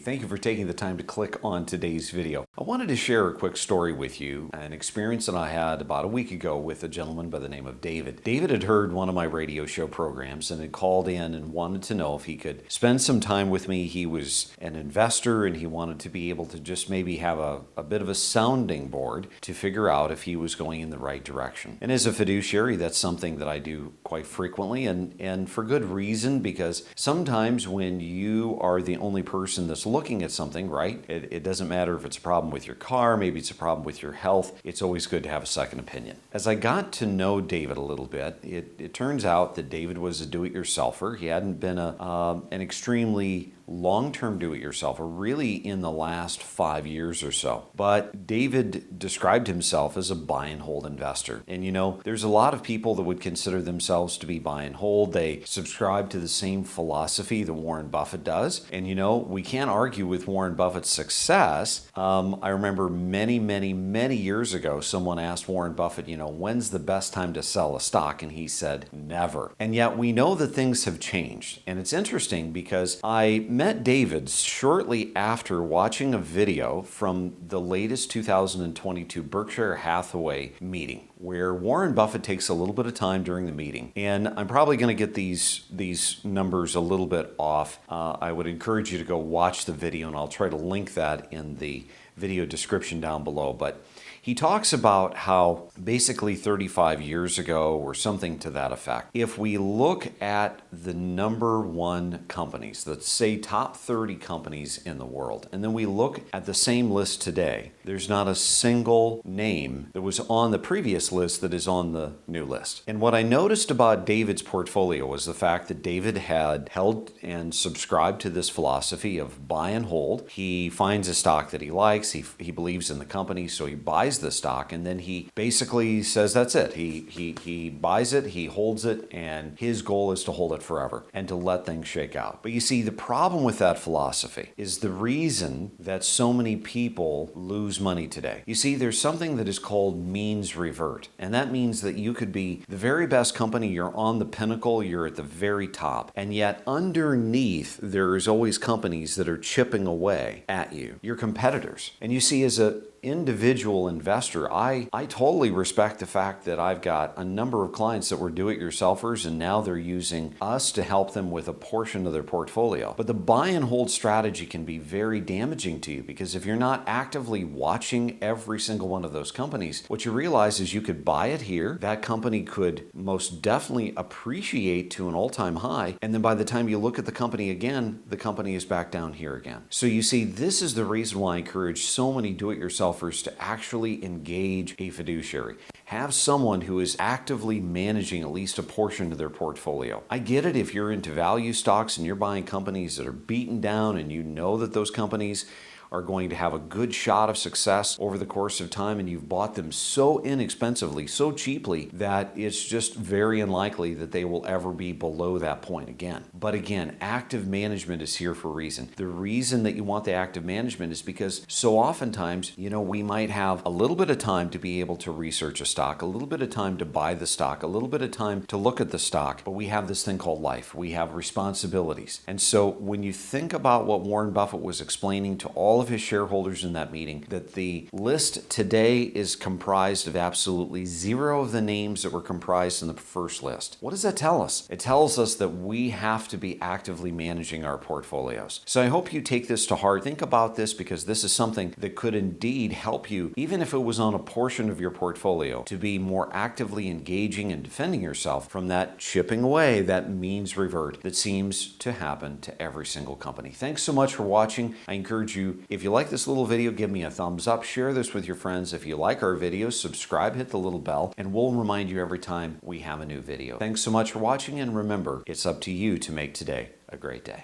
Thank you for taking the time to click on today's video. I wanted to share a quick story with you, an experience that I had about a week ago with a gentleman by the name of David. David had heard one of my radio show programs and had called in and wanted to know if he could spend some time with me. He was an investor and he wanted to be able to just maybe have a bit of a sounding board to figure out if he was going in the right direction. And as a fiduciary, that's something that I do quite frequently and for good reason, because sometimes when you are the only person that's looking at something, right? It doesn't matter if it's a problem with your car, maybe it's a problem with your health. It's always good to have a second opinion. As I got to know David a little bit, it turns out that David was a do-it-yourselfer. He hadn't been an extremely long-term do-it-yourselfer really in the last 5 years or so. But David described himself as a buy and hold investor. And you know, there's a lot of people that would consider themselves to be buy and hold. They subscribe to the same philosophy that Warren Buffett does. And you know, we can't argue with Warren Buffett's success. I remember many years ago, someone asked Warren Buffett, you know, when's the best time to sell a stock? And he said, never. And yet we know that things have changed. And it's interesting because I met David shortly after watching a video from the latest 2022 Berkshire Hathaway meeting, where Warren Buffett takes a little bit of time during the meeting. And I'm probably going to get these numbers a little bit off. I would encourage you to go watch the video, and I'll try to link that in the video description down below. But he talks about how basically 35 years ago or something to that effect, if we look at the number one companies, let's say top 30 companies in the world, and then we look at the same list today, there's not a single name that was on the previous list that is on the new list. And what I noticed about David's portfolio was the fact that David had held and subscribed to this philosophy of buy and hold. He finds a stock that he likes, he believes in the company, so he buys the stock, and then he basically says that's it. He buys it, he holds it, and his goal is to hold it forever and to let things shake out. But you see, the problem with that philosophy is the reason that so many people lose money today. You see, there's something that is called means revert, and that means that you could be the very best company, you're on the pinnacle, you're at the very top, and yet underneath there is always companies that are chipping away at you, your competitors. And you see, as a individual investor, I totally respect the fact that I've got a number of clients that were do-it-yourselfers and now they're using us to help them with a portion of their portfolio. But the buy and hold strategy can be very damaging to you, because if you're not actively watching every single one of those companies, what you realize is you could buy it here, that company could most definitely appreciate to an all-time high, and then by the time you look at the company again, the company is back down here again. So you see, this is the reason why I encourage so many do-it-yourselfers to actually engage a fiduciary. Have someone who is actively managing at least a portion of their portfolio. I get it if you're into value stocks and you're buying companies that are beaten down and you know that those companies are going to have a good shot of success over the course of time, and you've bought them so inexpensively, so cheaply, that it's just very unlikely that they will ever be below that point again. But again, active management is here for a reason. The reason that you want the active management is because so oftentimes, you know, we might have a little bit of time to be able to research a stock, a little bit of time to buy the stock, a little bit of time to look at the stock, but we have this thing called life. We have responsibilities. And so when you think about what Warren Buffett was explaining to all of his shareholders in that meeting, that the list today is comprised of absolutely zero of the names that were comprised in the first list. What does that tell us? It tells us that we have to be actively managing our portfolios. So I hope you take this to heart. Think about this, because this is something that could indeed help you, even if it was on a portion of your portfolio, to be more actively engaging and defending yourself from that chipping away, that means revert that seems to happen to every single company. Thanks so much for watching. I encourage you, if you like this little video, give me a thumbs up, share this with your friends. If you like our videos, subscribe, hit the little bell, and we'll remind you every time we have a new video. Thanks so much for watching, and remember, it's up to you to make today a great day.